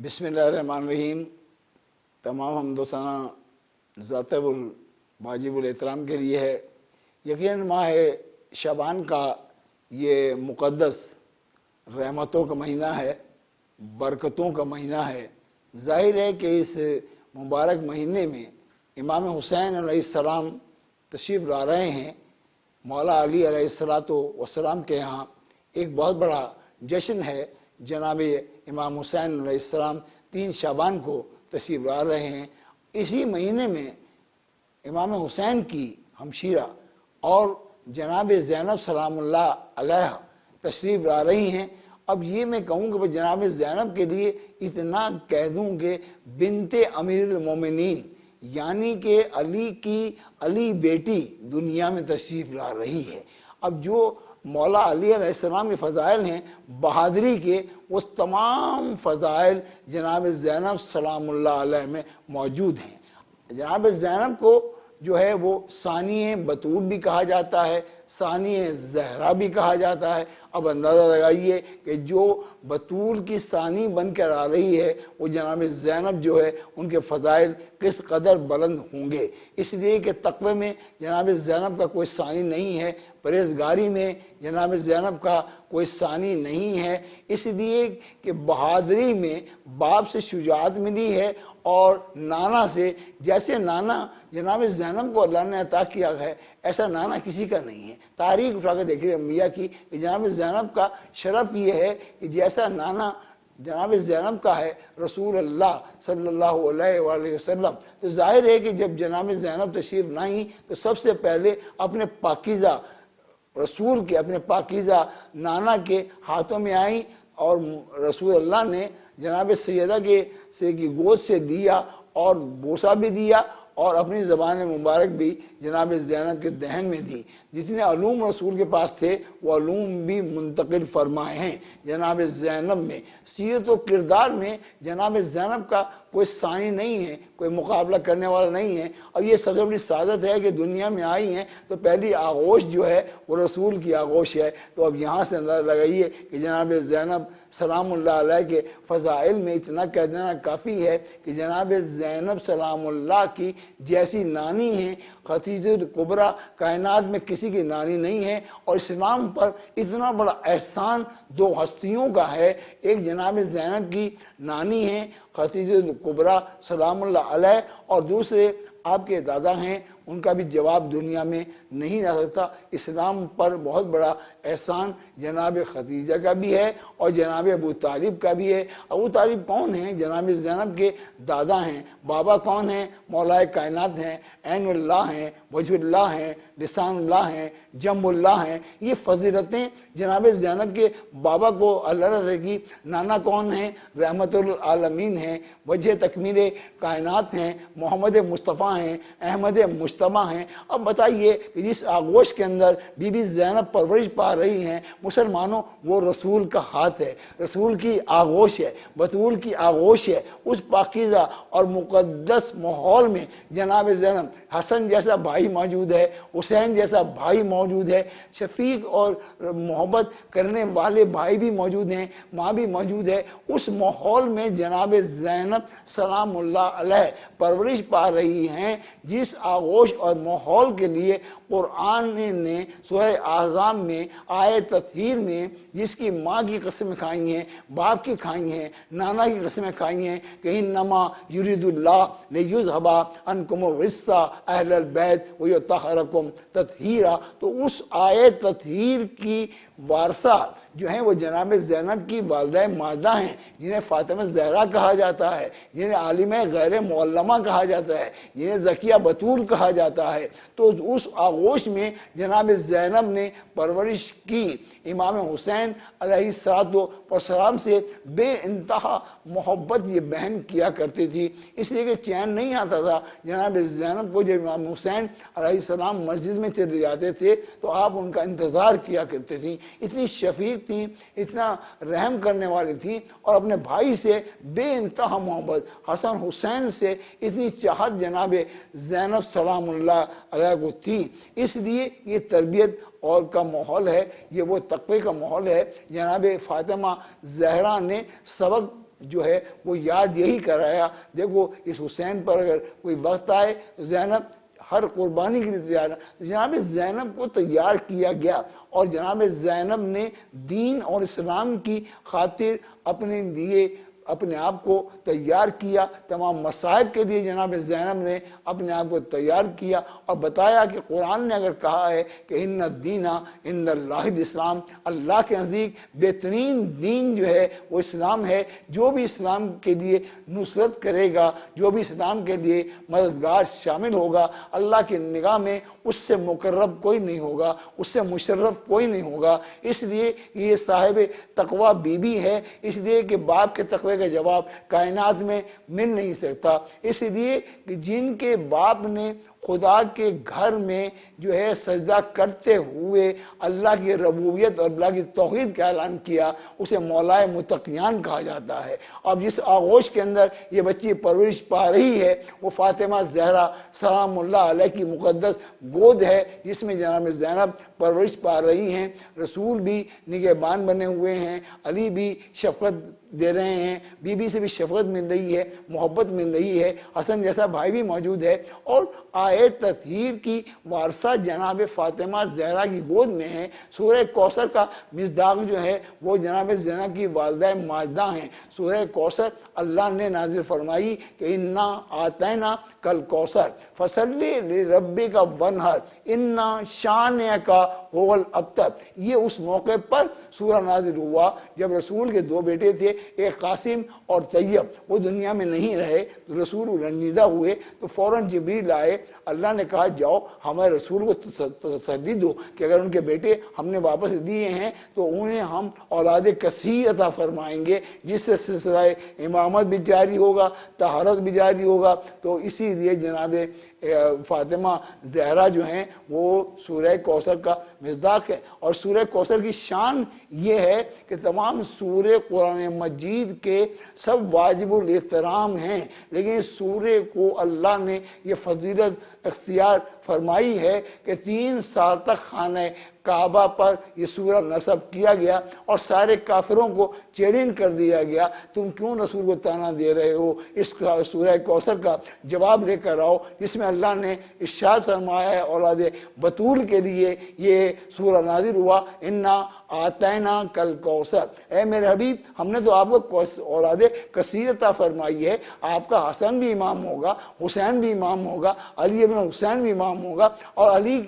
بسم اللہ الرحمن الرحیم۔ تمام حمد و ثنا ذات واجب الاحترام کے لیے ہے۔ یقیناً ماہ شعبان کا یہ مقدس رحمتوں کا مہینہ ہے، برکتوں کا مہینہ ہے۔ ظاہر ہے کہ اس مبارک مہینے میں امام حسین علیہ السلام تشریف لا رہے ہیں۔ مولا علی علیہ السلام کے ہاں ایک بہت بڑا جشن ہے۔ جناب امام حسین علیہ السلام 3 شعبان کو تشریف لا رہے ہیں۔ اسی مہینے میں امام حسین کی ہمشیرہ اور جناب زینب سلام اللہ علیہ تشریف لا رہی ہیں۔ اب یہ میں کہوں کہ جناب زینب کے لیے اتنا کہہ دوں کہ بنت امیر المومنین، یعنی کہ علی بیٹی دنیا میں تشریف لا رہی ہے۔ اب جو مولا علی علیہ السلام کے فضائل ہیں بہادری کے، وہ تمام فضائل جناب زینب سلام اللہ علیہ میں موجود ہیں۔ جناب زینب کو جو ہے وہ ثانیہ بطول بھی کہا جاتا ہے، ثانیہ زہرا بھی کہا جاتا ہے۔ اب اندازہ لگائیے کہ جو بطول کی ثانی بن کر آ رہی ہے وہ جناب زینب جو ہے ان کے فضائل کس قدر بلند ہوں گے۔ اس لیے کہ تقوی میں جناب زینب کا کوئی ثانی نہیں ہے، پرہیزگاری میں جناب زینب کا کوئی ثانی نہیں ہے، اس لیے کہ بہادری میں باپ سے شجاعت ملی ہے، اور نانا سے، جیسے نانا جناب زینب کو اللہ نے عطا کیا ہے ایسا نانا کسی کا نہیں ہے۔ تاریخ اٹھا کے دیکھیے انبیاء کی کہ جناب زینب کا شرف یہ ہے کہ جیسا نانا جناب زینب کا ہے رسول اللہ صلی اللہ علیہ وآلہ وسلم، تو ظاہر ہے کہ جب جناب زینب تشریف لائیں تو سب سے پہلے اپنے پاکیزہ رسول کے، اپنے پاکیزہ نانا کے ہاتھوں میں آئیں، اور رسول اللہ نے جناب سیدہ کی گود سے دیا اور بوسہ بھی دیا، اور اپنی زبان مبارک بھی جناب زینب کے دہن میں دی۔ جتنے علوم رسول کے پاس تھے وہ علوم بھی منتقل فرمائے ہیں جناب زینب میں۔ سیرت و کردار میں جناب زینب کا کوئی ثانی نہیں ہے، کوئی مقابلہ کرنے والا نہیں ہے، اور یہ سب سے بڑی سعادت ہے کہ دنیا میں آئی ہیں تو پہلی آغوش جو ہے وہ رسول کی آغوش ہے۔ تو اب یہاں سے اندازہ لگائیے کہ جناب زینب سلام اللہ علیہ کے فضائل میں اتنا کہہ دینا کافی ہے کہ جناب زینب سلام اللہ کی جیسی نانی ہیں خدیجہ کبریٰ کائنات میں کسی کی نانی نہیں ہے۔ اور اسلام پر اتنا بڑا احسان 2 ہستیوں کا ہے، ایک جناب زینب کی نانی ہیں خدیجہ کبریٰ سلام اللہ علیہ، اور دوسرے آپ کے دادا ہیں، ان کا بھی جواب دنیا میں نہیں آ سکتا۔ اسلام پر بہت بڑا احسان جناب خدیجہ کا بھی ہے اور جناب ابو طالب کا بھی ہے۔ ابو طالب کون ہیں؟ جناب زینب کے دادا ہیں۔ بابا کون ہیں؟ مولا کائنات ہیں، عین اللہ ہیں، وجہ اللہ ہیں، لسان اللہ ہیں، جنب اللہ ہیں۔ یہ فضیلتیں جناب زینب کے بابا کو اللہ رضا کی۔ نانا کون ہیں؟ رحمت العالمین ہیں، وجہ تکمیل کائنات ہیں، محمد مصطفیٰ ہیں، احمد مجتبیٰ ہیں۔ اب بتائیے کہ جس آغوش کے اندر بی بی زینب پرورش پا رہی ہیں مسلمانوں، وہ رسول کا ہاتھ ہے، رسول کی آغوش ہے، بطول کی آغوش ہے۔ اس پاکیزہ اور مقدس ماحول میں جناب زینب، حسن جیسا بھائی موجود ہے، حسین جیسا بھائی موجود ہے، شفیق اور محبت کرنے والے بھائی بھی موجود ہیں، ماں بھی موجود ہے۔ اس ماحول میں جناب زینب سلام اللہ علیہ پرورش پا رہی ہیں، جس آغوش اور ماحول کے لیے قرآن نے سورہ احزاب میں آیت تطہیر میں جس کی ماں کی قسم کھائی ہیں، باپ کی کھائی ہیں، نانا کی قسمیں کھائی ہیں کہ انما یرید اللہ لیذھب عنکم الرجس اہل البیت ویطہرکم تطہیرا، تو اس آیت تطہیر کی وارثہ جو ہیں وہ جناب زینب کی والدہ ماجدہ ہیں، جنہیں فاطمہ زہرا کہا جاتا ہے، جنہیں عالمہ غیر معلمہ کہا جاتا ہے، جنہیں زکیہ بطول کہا جاتا ہے۔ تو اس آغوش میں جناب زینب نے پرورش کی۔ امام حسین علیہ السلام سے بے انتہا محبت یہ بہن کیا کرتی تھی، اس لیے کہ چین نہیں آتا تھا جناب زینب کو۔ جب امام حسین علیہ السلام مسجد میں چلے جاتے تھے تو آپ ان کا انتظار کیا کرتے تھیں۔ اتنی شفیق تھیں، اتنا رحم کرنے والی تھیں، اور اپنے بھائی سے بے انتہا محبت، حسن حسین سے اتنی چاہت جناب زینب سلام اللہ علیہ کو تھی۔ اس لیے یہ تربیت اور کا ماحول ہے، یہ وہ تقوی کا ماحول ہے۔ جناب فاطمہ زہرا نے سبق جو ہے وہ یاد یہی کرایا، دیکھو اس حسین پر اگر کوئی وقت آئے تو زینب ہر قربانی کے لیے تیار ہے۔ جناب زینب کو تیار کیا گیا اور جناب زینب نے دین اور اسلام کی خاطر اپنے لیے اپنے آپ کو تیار کیا، تمام مصائب کے لیے جناب زینب نے اپنے آپ کو تیار کیا اور بتایا کہ قرآن نے اگر کہا ہے کہ ان الدین عند اللہ الاسلام، اللہ کے نزدیک بہترین دین جو ہے وہ اسلام ہے، جو بھی اسلام کے لیے نصرت کرے گا، جو بھی اسلام کے لیے مددگار شامل ہوگا، اللہ کی نگاہ میں اس سے مقرب کوئی نہیں ہوگا، اس سے مشرف کوئی نہیں ہوگا۔ اس لیے یہ صاحب تقوی بی بی ہے، اس لیے کہ باپ کے تقوی کا جواب کائنات میں مل نہیں سکتا، اس لیے کہ جن کے باپ نے خدا کے گھر میں جو ہے سجدہ کرتے ہوئے اللہ کی ربوبیت اور اللہ کی توحید کا اعلان کیا، اسے مولائے متقیان کہا جاتا ہے۔ اب جس آغوش کے اندر یہ بچی پرورش پا رہی ہے وہ فاطمہ زہرا سلام اللہ علیہ کی مقدس گود ہے، جس میں جناب زینب پرورش پا رہی ہیں۔ رسول بھی نگہبان بنے ہوئے ہیں، علی بھی شفقت دے رہے ہیں، بی بی سے بھی شفقت مل رہی ہے، محبت مل رہی ہے، حسن جیسا بھائی بھی موجود ہے، اور آئے تطہیر کی وارثہ جناب فاطمہ زہرا کی گود میں ہے۔ سورہ کوثر کا مصداق جو ہے وہ جناب زینب کی والدہ ماجدہ ہیں۔ سورہ کوثر اللہ نے نازل فرمائی کہ انا آتینا کل کوثر فصلی لربک وانحر انا شانئک هو الابتر۔ یہ اس موقع پر سورہ نازل ہوا جب رسول کے دو بیٹے تھے، ایک قاسم اور طیب، وہ دنیا میں نہیں رہے تو رسول رنجیدہ ہوئے تو فوراً جبریل آئے، اللہ نے کہا جاؤ ہمارے رسول کو تسلی دو کہ اگر ان کے بیٹے ہم نے واپس دیے ہیں تو انہیں ہم اولاد کثیر عطا فرمائیں گے، جس سے سلسلہ امامت بھی جاری ہوگا، طہارت بھی جاری ہوگا۔ تو اسی لیے جناب فاطمہ زہرا جو ہیں وہ سورہ کوثر کا مصداق ہے۔ اور سورہ کوثر کی شان یہ ہے کہ تمام سورہ قرآن مجید کے سب واجب الاحترام ہیں، لیکن اس سورہ کو اللہ نے یہ فضیلت اختیار فرمائی ہے کہ 3 سال تک خانہ کعبہ پر یہ سورہ نصب کیا گیا اور سارے کافروں کو چیلنج کر دیا گیا، تم کیوں رسول کو تانا دے رہے ہو، اس سورہ کوثر کا جواب لے کر آؤ، جس میں اللہ نے ارشاد فرمایا ہے اولاد بطول کے لیے یہ سورہ نازل ہوا، انا آتینا کل کوثر۔ اے میرے حبیب ہم نے تو آپ کو اولاد کثیر عطا فرمائی ہے، آپ کا حسن بھی امام ہوگا، حسین بھی امام ہوگا، علی ابن حسین بھی امام ہوگا، اور علی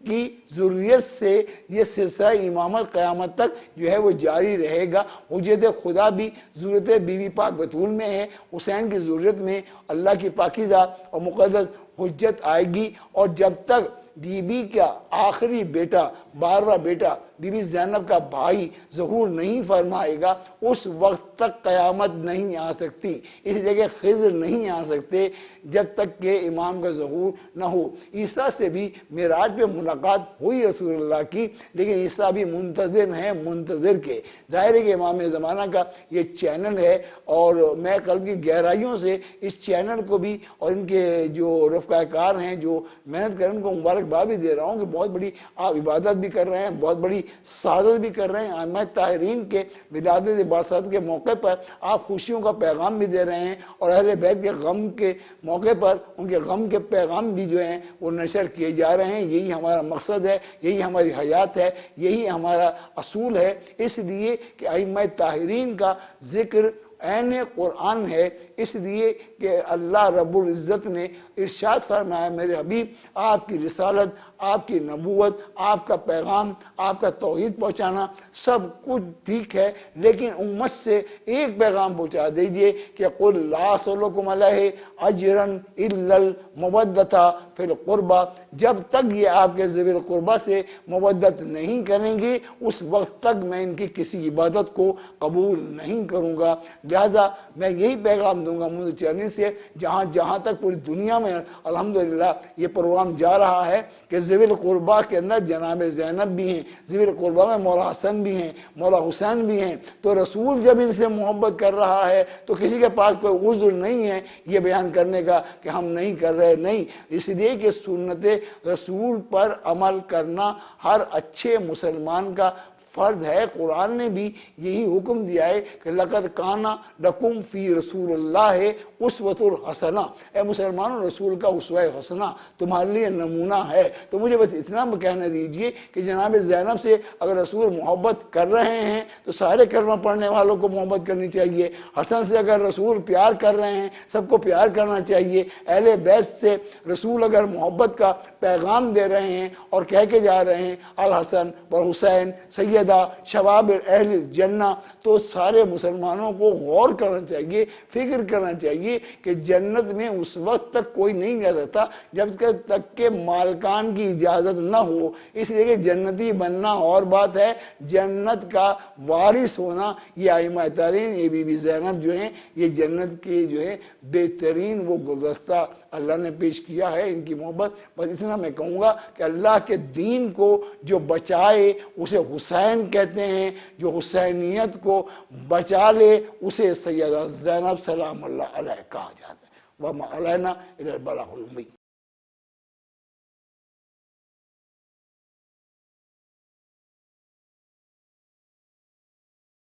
کی ذریت سے یہ سلسلہ امامت قیامت تک جو ہے وہ جاری رہے گا۔ حجت خدا بھی ذریت بی بی پاک بطول میں ہے، حسین کی ذریت میں اللہ کی پاکیزہ اور مقدس حجت آئے گی، اور جب تک بی بی کا آخری بیٹا 12واں بیٹا بی بی زینب کا بھائی ظہور نہیں فرمائے گا اس وقت تک قیامت نہیں آ سکتی، اس لیے کہ خضر نہیں آ سکتے جب تک کہ امام کا ظہور نہ ہو۔ عیسیٰ سے بھی معراج پہ ملاقات ہوئی رسول اللہ کی، لیکن عیسیٰ بھی منتظر ہیں منتظر کے۔ ظاہر ہے کہ امام زمانہ کا یہ چینل ہے، اور میں قلب کی گہرائیوں سے اس چینل کو بھی اور ان کے جو رفقۂ کار ہیں جو محنت کریں ان کو مبارکباد بھی دے رہا ہوں کہ بہت بڑی آپ عبادت بھی کر رہے ہیں، بہت بڑی سعادت بھی کر رہے ہیں۔ ائمہ طاہرین کے ولادت بارسات کے موقع پر آپ خوشیوں کا پیغام بھی دے رہے ہیں، اور اہل بیت کے غم کے موقع پر ان کے غم کے پیغام بھی جو ہیں وہ نشر کیے جا رہے ہیں۔ یہی ہمارا مقصد ہے، یہی ہماری حیات ہے، یہی ہمارا اصول ہے، اس لیے کہ ائمہ طاہرین کا ذکر عین قرآن ہے، اس لیے کہ اللہ رب العزت نے ارشاد فرمایا میرے حبیب آپ کی رسالت، آپ کی نبوت، آپ کا پیغام، آپ کا توحید پہنچانا سب کچھ ٹھیک ہے، لیکن امت سے ایک پیغام پہنچا دیجئے کہ قل لا اسألکم علیہ اجرا الا المودۃ فی القربى، جب تک یہ آپ کے ذوی القربہ سے مودت نہیں کریں گے اس وقت تک میں ان کی کسی عبادت کو قبول نہیں کروں گا۔ لہذا میں یہی پیغام دوں گا مجھے چینل سے، جہاں جہاں تک پوری دنیا میں الحمدللہ یہ پروگرام جا رہا ہے کہ ذوی القربہ کے اندر جناب زینب بھی ہیں، ذوی القربہ میں مولا حسن بھی ہیں، مولا حسین بھی ہیں، تو رسول جب ان سے محبت کر رہا ہے تو کسی کے پاس کوئی عذر نہیں ہے یہ بیان کرنے کا کہ ہم نہیں کر رہے، نہیں، اس لیے کہ سنت رسول پر عمل کرنا ہر اچھے مسلمان کا فرض ہے، قرآن نے بھی یہی حکم دیا ہے کہ لقد کان لکم فی رسول اللہ اسوۃ الحسنہ، اے مسلمانوں رسول کا اسوہ حسنہ تمہارے لیے نمونہ ہے۔ تو مجھے بس اتنا کہنے دیجئے کہ جناب زینب سے اگر رسول محبت کر رہے ہیں تو سارے کلمہ پڑھنے والوں کو محبت کرنی چاہیے، حسن سے اگر رسول پیار کر رہے ہیں سب کو پیار کرنا چاہیے، اہل بیت سے رسول اگر محبت کا پیغام دے رہے ہیں اور کہہ کے جا رہے ہیں الحسن والحسین سیدہ شباب اہل جنہ، تو سارے مسلمانوں کو غور کرنا چاہیے، فکر کرنا چاہیے کہ جنت میں اس وقت تک کوئی نہیں جا سکتا جب تک کہ مالکان کی اجازت نہ ہو، اس لیے کہ جنتی بننا اور بات ہے، جنت کا وارث ہونا یہ ائمہ ترین، یہ بی بی زینب جو ہیں یہ جنت کے جو ہے بہترین وہ گلدستہ اللہ نے پیش کیا ہے، ان کی محبت۔ بس اتنا میں کہوں گا کہ اللہ کے دین کو جو بچائے اسے حسین کہتے ہیں، جو حسینیت کو بچا لے اسے سیدہ زینب سلام اللہ علیہ کہا جاتا ہے۔ وَمَا عَلَيْنَا إِلَّا الْبَلَاغُ الْمُبِينُ۔